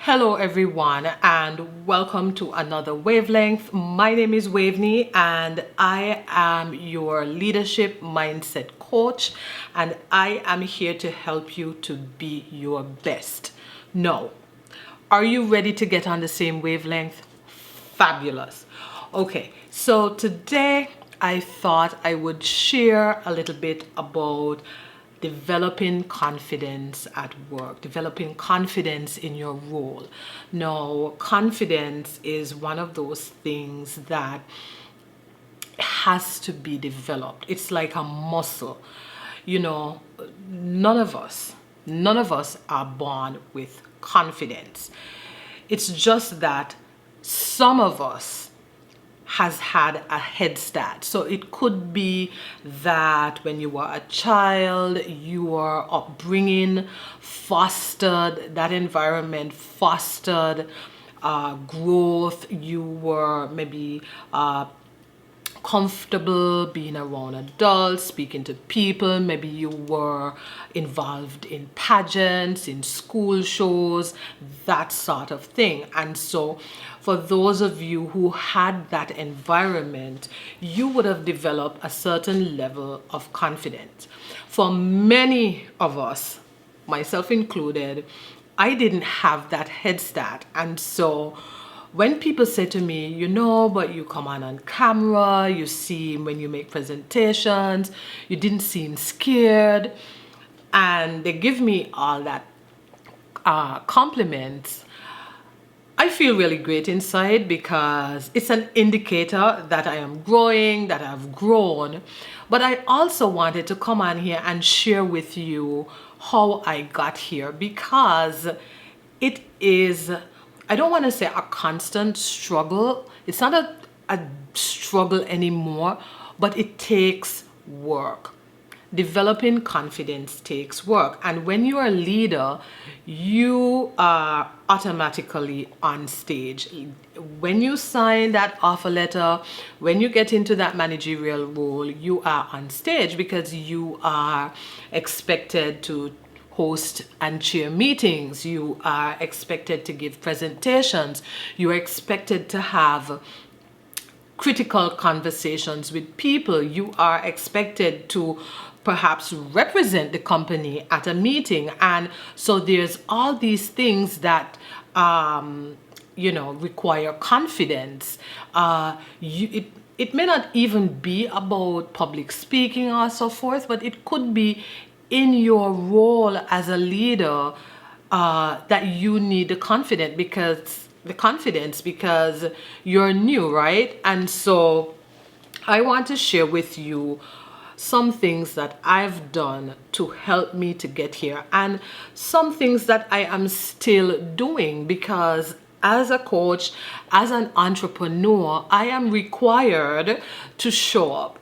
Hello everyone and welcome to another wavelength. My name is Waveney and I am your leadership mindset coach, and I am here to help you to be your best. Now, are you ready to get on the same wavelength? Fabulous. Okay, so today I thought I would share a little bit about developing confidence at work, developing confidence in your role. Now, confidence is one of those things that has to be developed. It's like a muscle. You know, none of us are born with confidence. It's just that some of us has had a head start. So it could be that when you were a child, your upbringing fostered, that environment fostered growth. You were maybe comfortable being around adults, speaking to people. Maybe you were involved in pageants, in school shows, that sort of thing. And so for those of you who had that environment, you would have developed a certain level of confidence. For many of us, myself included, I didn't have that head start. And so when people say to me, but you come on camera, you seem, when you make presentations, you didn't seem scared, and they give me all that compliments, I feel really great inside because it's an indicator that I am growing, that I've grown. But I also wanted to come on here and share with you how I got here, because it is, I don't want to say a constant struggle. It's not a struggle anymore, but it takes work. Developing confidence takes work. And when you're a leader, you are automatically on stage. When you sign that offer letter, when you get into that managerial role, you are on stage because you are expected to host and chair meetings. You are expected to give presentations. You are expected to have critical conversations with people. You are expected to perhaps represent the company at a meeting. And so there's all these things that require confidence. It may not even be about public speaking or so forth, but it could be in your role as a leader that you need the confidence because you're new, right? And so I want to share with you some things that I've done to help me to get here, and some things that I am still doing, because as a coach, as an entrepreneur, I am required to show up.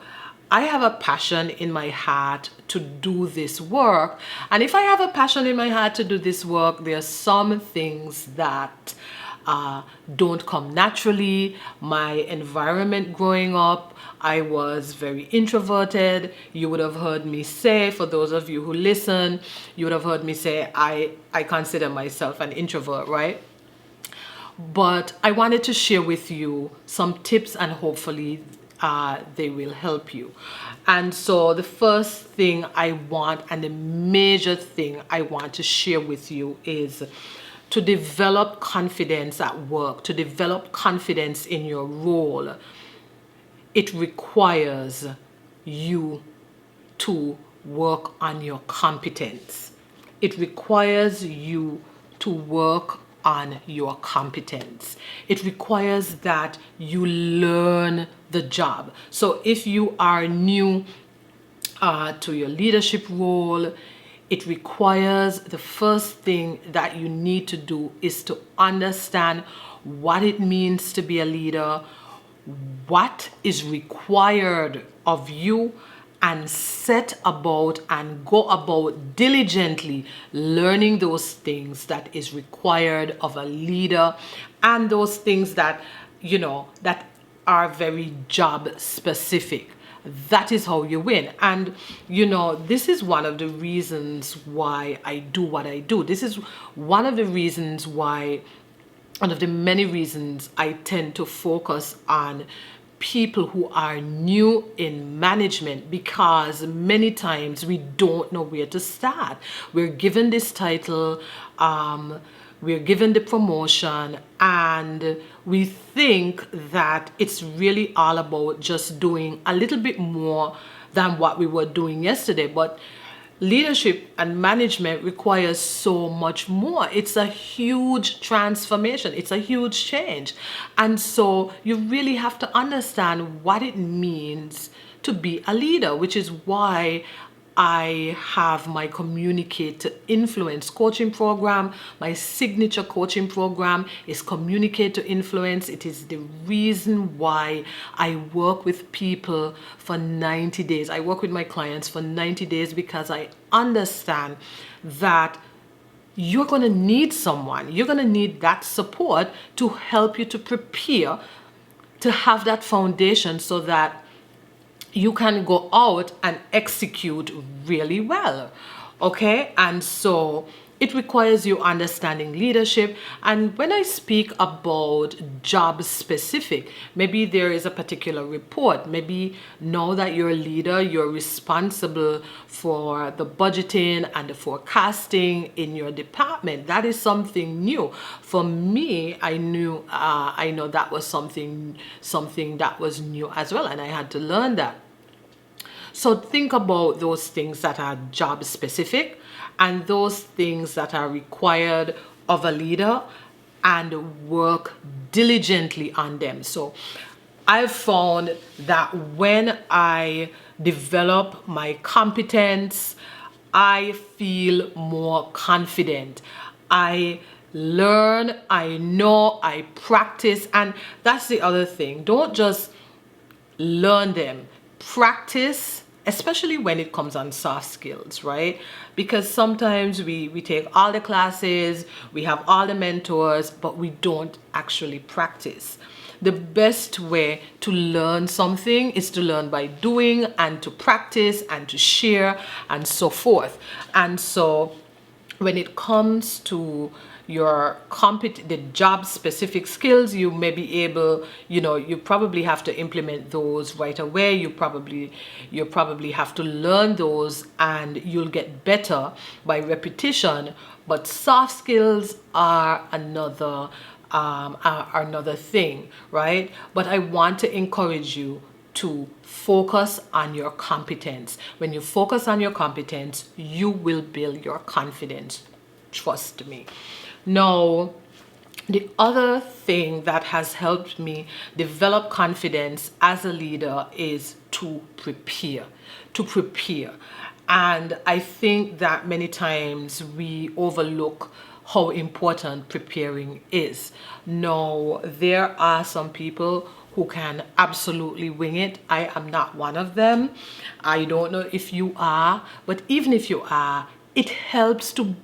I have a passion in my heart to do this work. And if I have a passion in my heart to do this work, there are some things that don't come naturally. My environment growing up, I was very introverted. You would have heard me say, for those of you who listen, you would have heard me say, I consider myself an introvert, right? But I wanted to share with you some tips, and hopefully they will help you. And so the first thing I want, and the major thing I want to share with you, is to develop confidence at work, to develop confidence in your role. It requires you to work on your competence. It requires you to work on your competence. It requires that you learn the job. So if you are new to your leadership role, it requires, the first thing that you need to do is to understand what it means to be a leader, what is required of you, and set about and go about diligently learning those things that is required of a leader, and those things that that are very job specific. that is how you win. And this is one of the reasons why I do what I do. This is one of the reasons why, one of the many reasons I tend to focus on people who are new in management, because many times we don't know where to start. We're given this title, we're given the promotion, and we think that it's really all about just doing a little bit more than what we were doing yesterday. But leadership and management requires so much more. It's a huge transformation. It's a huge change. And so you really have to understand what it means to be a leader, which is why I have my Communicate to Influence coaching program. My signature coaching program is Communicate to Influence. It is the reason why I work with people for 90 days. I work with my clients for 90 days because I understand that you're going to need someone. You're going to need that support to help you to prepare, to have that foundation so that you can go out and execute really well. Okay? And so it requires you understanding leadership. And when I speak about job specific, maybe there is a particular report. Maybe now that you're a leader, you're responsible for the budgeting and the forecasting in your department. That is something new. For me, I know that was something that was new as well, and I had to learn that. So think about those things that are job specific and those things that are required of a leader, and work diligently on them. So I've found that when I develop my competence, I feel more confident. I learn, I know, I practice, and that's the other thing. Don't just learn them. Practice, especially when it comes on soft skills, right? Because sometimes we take all the classes, we have all the mentors, but we don't actually practice. The best way to learn something is to learn by doing, and to practice and to share and so forth. And so when it comes to your the job specific skills, you may be able, you probably have to implement those right away. You probably have to learn those, and you'll get better by repetition. But soft skills are another thing, right? But I want to encourage you to focus on your competence. When you focus on your competence, you will build your confidence. Trust me. Now, the other thing that has helped me develop confidence as a leader is to prepare. And I think that many times we overlook how important preparing is. Now, there are some people who can absolutely wing it. I am not one of them. I don't know if you are, but even if you are, it helps to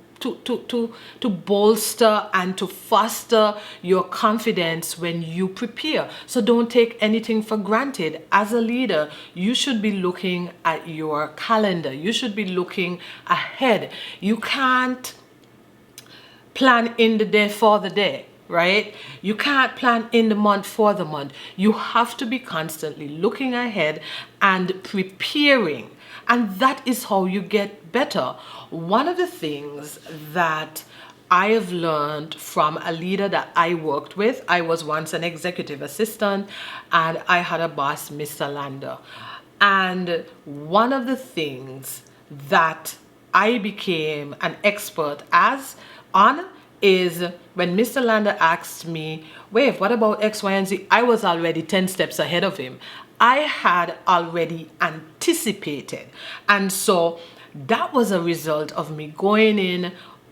bolster and to foster your confidence when you prepare. So don't take anything for granted. As a leader, you should be looking at your calendar. You should be looking ahead. You can't plan in the day for the day, right? You can't plan in the month for the month. You have to be constantly looking ahead and preparing. And that is how you get better. One of the things that I have learned from a leader that I worked with, I was once an executive assistant, and I had a boss, Mr. Lander. And one of the things that I became an expert on is when Mr. Lander asked me, Wave, what about X, Y, and Z? I was already 10 steps ahead of him. I had already anticipated. And so that was a result of me going in,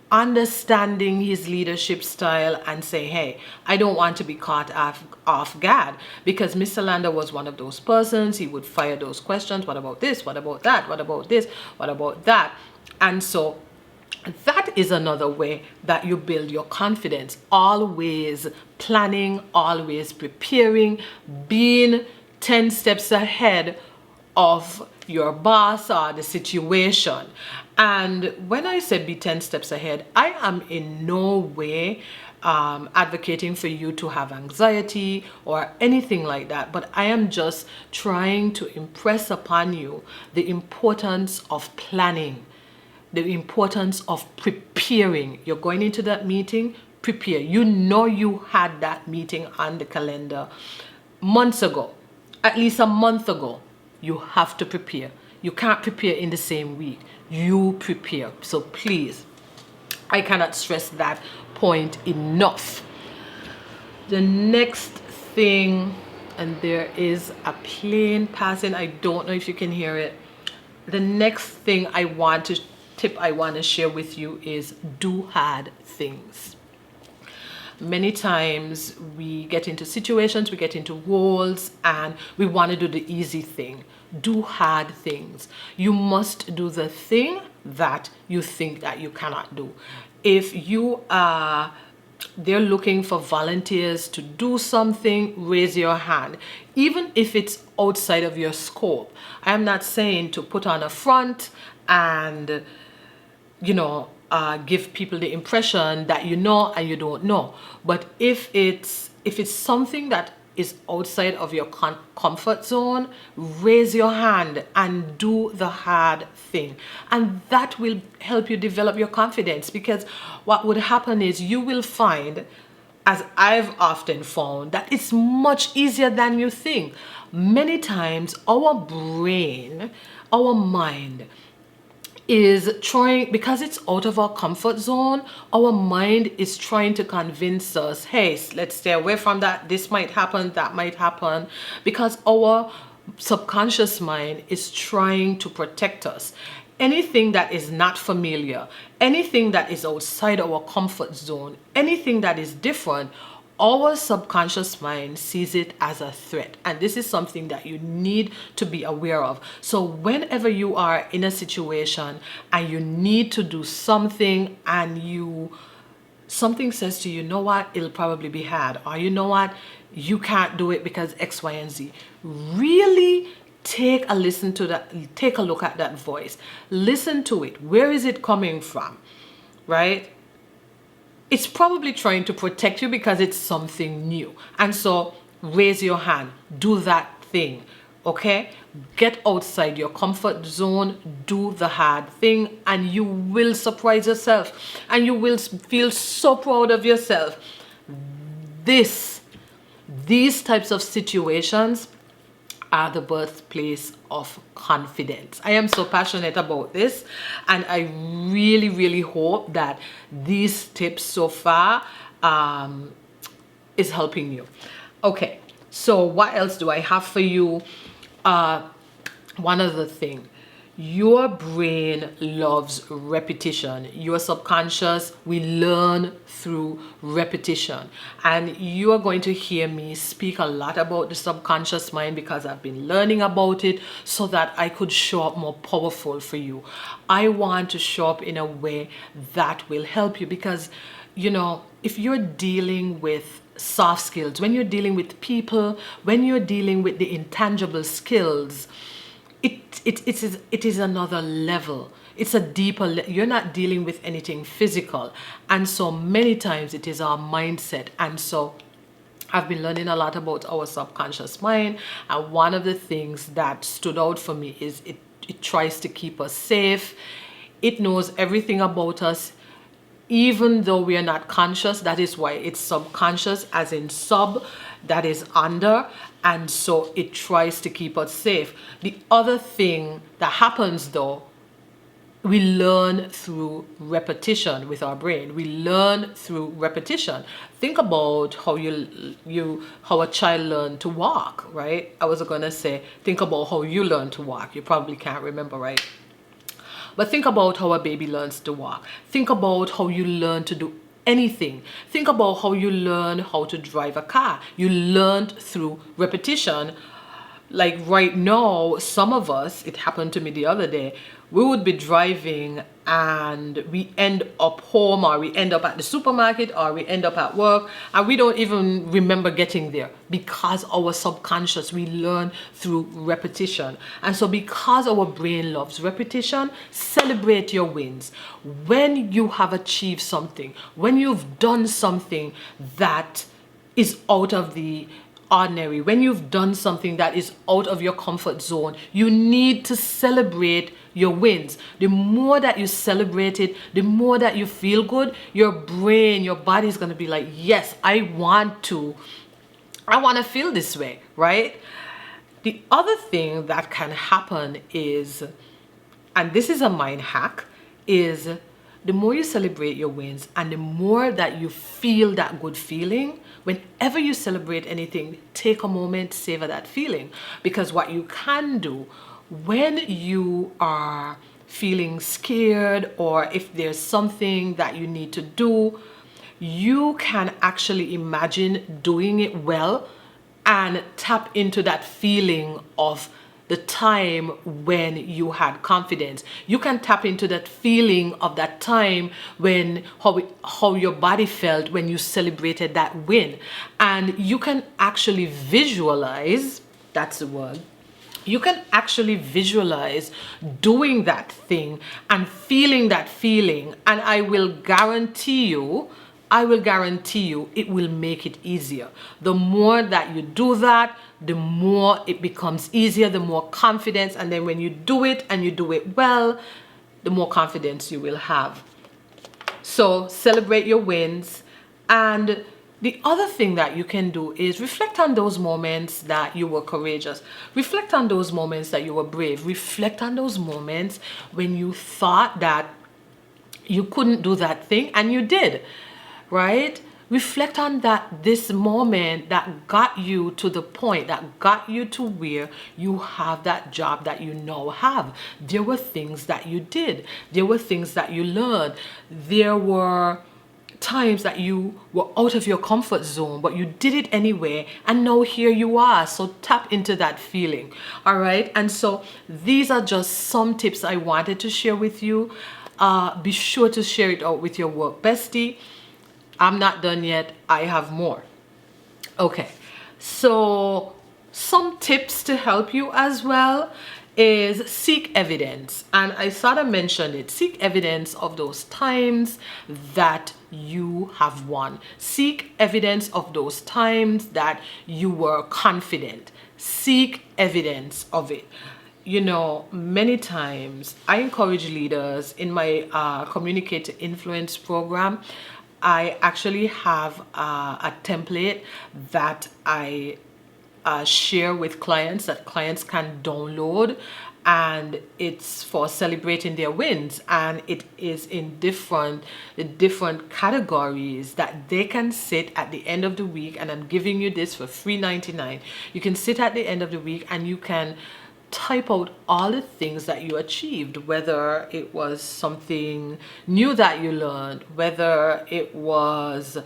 understanding his leadership style, and say, hey, I don't want to be caught off guard, because Mr. Lander was one of those persons. He would fire those questions. What about this? What about that? What about this? What about that? And so that is another way that you build your confidence. Always planning, always preparing, being 10 steps ahead of your boss or the situation. And when I say be 10 steps ahead, I am in no way advocating for you to have anxiety or anything like that, but I am just trying to impress upon you the importance of planning, the importance of preparing. You're going into that meeting, prepare. You know you had that meeting on the calendar months ago, at least a month ago. You have to prepare. You can't prepare in the same week. You prepare. So please, I cannot stress that point enough. The next thing, and there is a plane passing, I don't know if you can hear it. The next thing I want to share with you is do hard things. Many times we get into situations, we get into roles, and we want to do the easy thing. Do hard things. You must do the thing that you think that you cannot do. If you are they're looking for volunteers to do something, raise your hand. Even if it's outside of your scope. I'm not saying to put on a front and give people the impression that you know and you don't know. But if it's something that is outside of your comfort zone, raise your hand and do the hard thing. And that will help you develop your confidence, because what would happen is you will find, as I've often found, that it's much easier than you think. Many times our brain, our mind is trying, because it's out of our comfort zone, our mind is trying to convince us, hey, let's stay away from that. This might happen, that might happen, because our subconscious mind is trying to protect us. Anything that is not familiar, anything that is outside our comfort zone, anything that is different, our subconscious mind sees it as a threat. And this is something that you need to be aware of. So whenever you are in a situation and you need to do something and something says to you, know what, it'll probably be hard, or you know what, you can't do it because X, Y, and Z. Really take a look at that voice. Listen to it. Where is it coming from? Right? It's probably trying to protect you because it's something new. And so raise your hand, do that thing, okay? Get outside your comfort zone, do the hard thing, and you will surprise yourself and you will feel so proud of yourself. These types of situations are the birthplace of confidence. I am so passionate about this, and I really, really hope that these tips so far is helping you. Okay, so what else do I have for you? One other thing. Your brain loves repetition. Your subconscious, we learn through repetition. And you are going to hear me speak a lot about the subconscious mind because I've been learning about it so that I could show up more powerful for you. I want to show up in a way that will help you because, if you're dealing with soft skills, when you're dealing with people, when you're dealing with the intangible skills, it is another level. It's a deeper you're not dealing with anything physical, and so many times it is our mindset. And so I've been learning a lot about our subconscious mind, and one of the things that stood out for me is it tries to keep us safe. It knows everything about us, even though we are not conscious. That is why it's subconscious, as in sub, that is under, and so it tries to keep us safe. The other thing that happens though, we learn through repetition with our brain. We learn through repetition. Think about how how a child learned to walk, right? I was gonna say, think about how you learn to walk. You probably can't remember, right? But think about how a baby learns to walk. Think about how you learn to do anything. Think about how you learn how to drive a car. You learned through repetition. Like right now, some of us, it happened to me the other day, we would be driving and we end up home, or we end up at the supermarket, or we end up at work, and we don't even remember getting there, because our subconscious, we learn through repetition. And so because our brain loves repetition, celebrate your wins. When you have achieved something, when you've done something that is out of the ordinary, when you've done something that is out of your comfort zone, you need to celebrate your wins. The more that you celebrate it, the more that you feel good, your brain, your body is going to be like, yes, I want to feel this way, right? The other thing that can happen is, and this is a mind hack, is the more you celebrate your wins and the more that you feel that good feeling, whenever you celebrate anything, take a moment, savor that feeling. Because what you can do when you are feeling scared, or if there's something that you need to do, you can actually imagine doing it well and tap into that feeling of the time when you had confidence. You can tap into that feeling of that time when how your body felt when you celebrated that win. And you can actually visualize, that's the word, you can actually visualize doing that thing and feeling that feeling. And I will guarantee you it will make it easier. The more that you do that, the more it becomes easier, the more confidence. And then when you do it and you do it well, the more confidence you will have. So celebrate your wins. And the other thing that you can do is reflect on those moments that you were courageous. Reflect on those moments that you were brave. Reflect on those moments when you thought that you couldn't do that thing and you did, right? Reflect on this moment that got you to the point, that got you to where you have that job that you now have. There were things that you did. There were things that you learned. There were times that you were out of your comfort zone, but you did it anyway, and now here you are. So tap into that feeling. All right. And so these are just some tips I wanted to share with you. Be sure to share it out with your work bestie. I'm not done yet. I have more. Okay. So some tips to help you as well is seek evidence. And I sort of mentioned it. Seek evidence of those times that you have won. Seek evidence of those times that you were confident. Seek evidence of it. You know, many times I encourage leaders in my Communicate to Influence program. I actually have a template that I share with clients, that clients can download, and it's for celebrating their wins, and it is in different categories that they can sit at the end of the week. And I'm giving you this for $3.99. You can sit at the end of the week and you can type out all the things that you achieved, whether it was something new that you learned, whether it was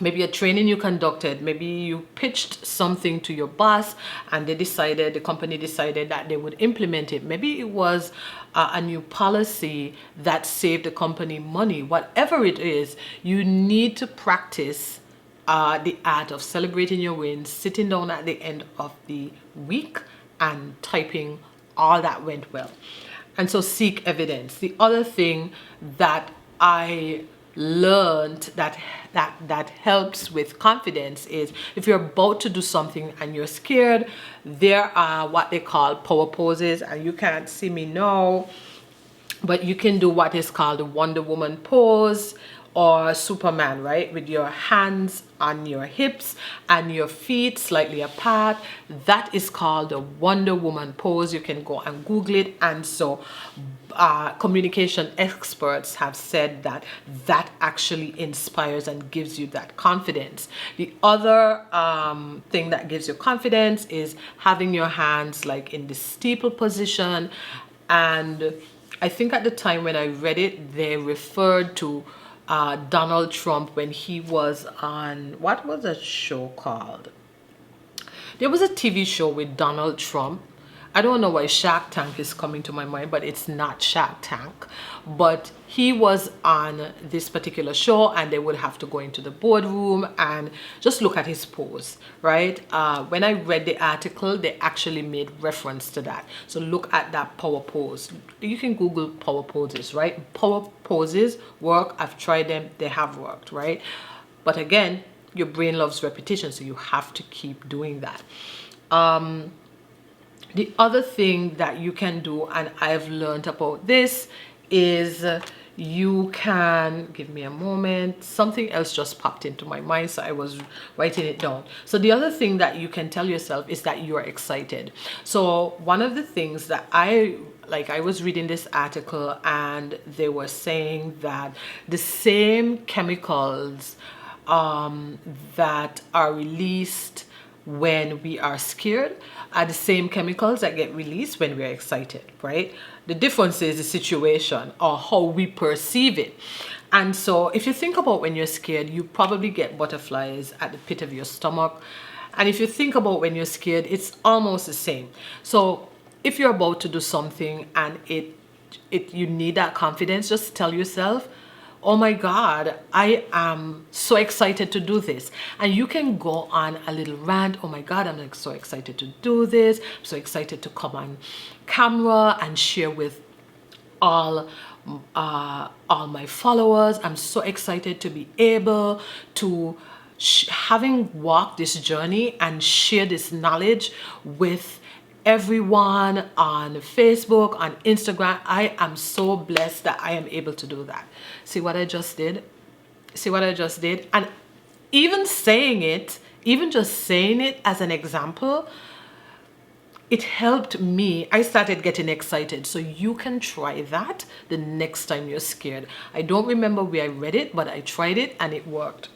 maybe a training you conducted, maybe you pitched something to your boss and the company decided that they would implement it. Maybe it was a new policy that saved the company money. Whatever it is, you need to practice the art of celebrating your wins, sitting down at the end of the week and typing all that went well. And so seek evidence. The other thing that I learned that helps with confidence is if you're about to do something and you're scared, there are what they call power poses, and you can't see me now, but you can do what is called the Wonder Woman pose or Superman, right? With your hands on your hips and your feet slightly apart. That is called the Wonder Woman pose. You can go and Google it. And so communication experts have said that actually inspires and gives you that confidence. The other thing that gives you confidence is having your hands like in the steeple position. And I think at the time when I read it, they referred to Donald Trump when he was on, what was that show called? There was a TV show with Donald Trump, I don't know why Shark Tank is coming to my mind, but it's not Shark Tank. But he was on this particular show, and they would have to go into the boardroom and just look at his pose, right? When I read the article, they actually made reference to that. So look at that power pose. You can Google power poses, right? Power poses work. I've tried them. They have worked, right? But again, your brain loves repetition, so you have to keep doing that. The other thing that you can do, and I've learned about this, is you can, give me a moment, something else just popped into my mind, so I was writing it down. So the other thing that you can tell yourself is that you're excited. So one of the things that I was reading this article, and they were saying that the same chemicals that are released when we are scared are the same chemicals that get released when we are excited, right? The difference is the situation or how we perceive it. And so if you think about when you're scared, you probably get butterflies at the pit of your stomach. And if you think about when you're scared, it's almost the same. So if you're about to do something and you need that confidence, just tell yourself, oh my God, I am so excited to do this. And you can go on a little rant. Oh my God, I'm like so excited to do this. I'm so excited to come on camera and share with all my followers. I'm so excited to be able to having walked this journey and share this knowledge with everyone on Facebook, on Instagram. I am so blessed that I am able to do that. See what I just did? See what I just did? And even saying it, even just saying it as an example, it helped me. I started getting excited. So you can try that the next time you're scared. I don't remember where I read it, but I tried it and it worked.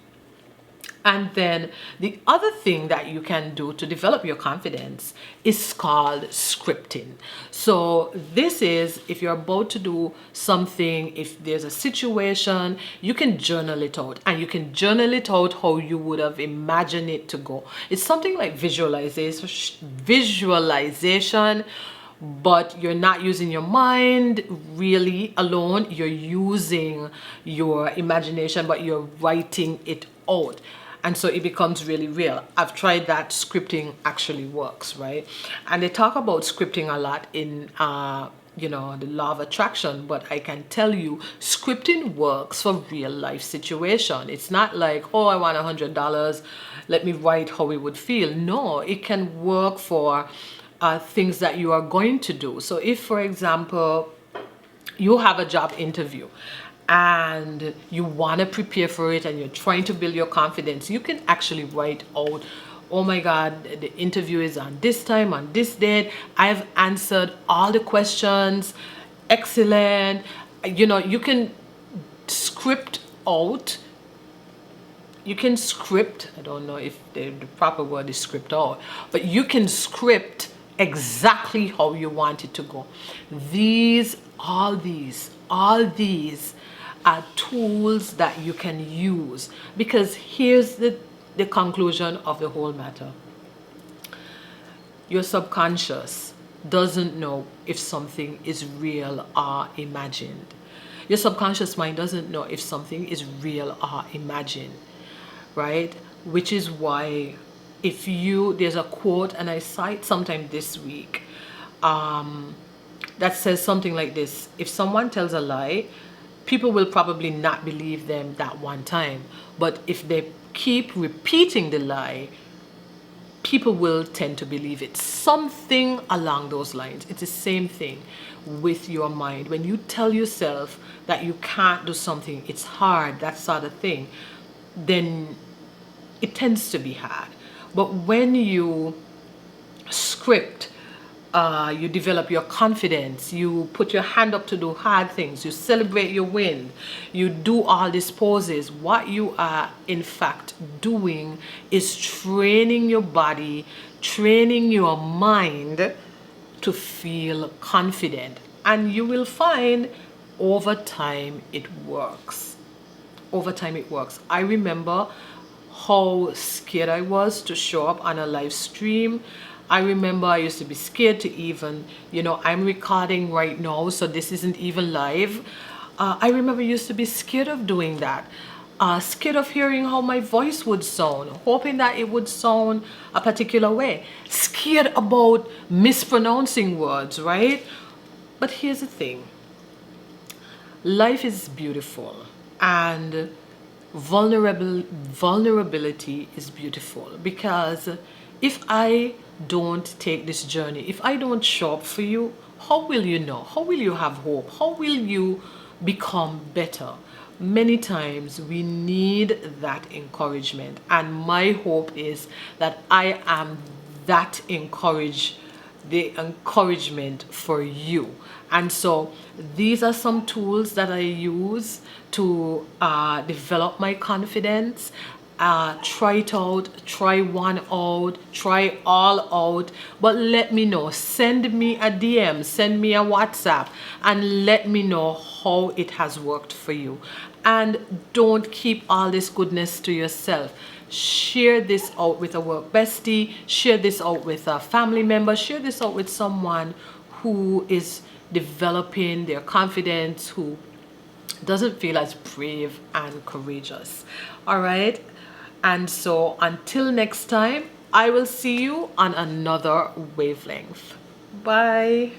And then the other thing that you can do to develop your confidence is called scripting. So this is if you're about to do something, if there's a situation, you can journal it out, and you can journal it out how you would have imagined it to go. It's something like visualization, but you're not using your mind really alone. You're using your imagination, but you're writing it out. And so it becomes really real. I've tried that. Scripting actually works, right? And they talk about scripting a lot in the law of attraction, but I can tell you scripting works for real life situation. It's not like, oh, I want $100, let me write how it would feel. No, it can work for things that you are going to do. So if, for example, you have a job interview and you want to prepare for it and you're trying to build your confidence, you can actually write out, oh my God, the interview is on this time, on this date. I've answered all the questions. Excellent. You can script out. You can script, I don't know if the proper word is script out, but you can script exactly how you want it to go. All these are tools that you can use, because here's the conclusion of the whole matter. Your subconscious doesn't know if something is real or imagined. Your subconscious mind doesn't know if something is real or imagined, right? Which is why there's a quote, and I cite sometime this week, that says something like this: if someone tells a lie, people will probably not believe them that one time. But if they keep repeating the lie, people will tend to believe it. Something along those lines. It's the same thing with your mind. When you tell yourself that you can't do something, it's hard, that sort of thing, then it tends to be hard. But when you script, you develop your confidence, you put your hand up to do hard things, you celebrate your win, you do all these poses, what you are in fact doing is training your body, training your mind to feel confident. And you will find over time it works. Over time it works. I remember how scared I was to show up on a live stream. I remember I used to be scared to even, I'm recording right now, so this isn't even live. I remember I used to be scared of doing that. Scared of hearing how my voice would sound, hoping that it would sound a particular way. Scared about mispronouncing words, right? But here's the thing. Life is beautiful, and vulnerability is beautiful, because if I don't take this journey, if I don't show up for you, how will you know? How will you have hope? How will you become better? Many times we need that encouragement, and my hope is that I am that the encouragement for you. And so these are some tools that I use to develop my confidence. Try it out, try one out, try all out, but let me know. Send me a DM, send me a WhatsApp, and let me know how it has worked for you. And don't keep all this goodness to yourself. Share this out with a work bestie, share this out with a family member, share this out with someone who is developing their confidence, who doesn't feel as brave and courageous. All right. And so until next time, I will see you on another wavelength. Bye.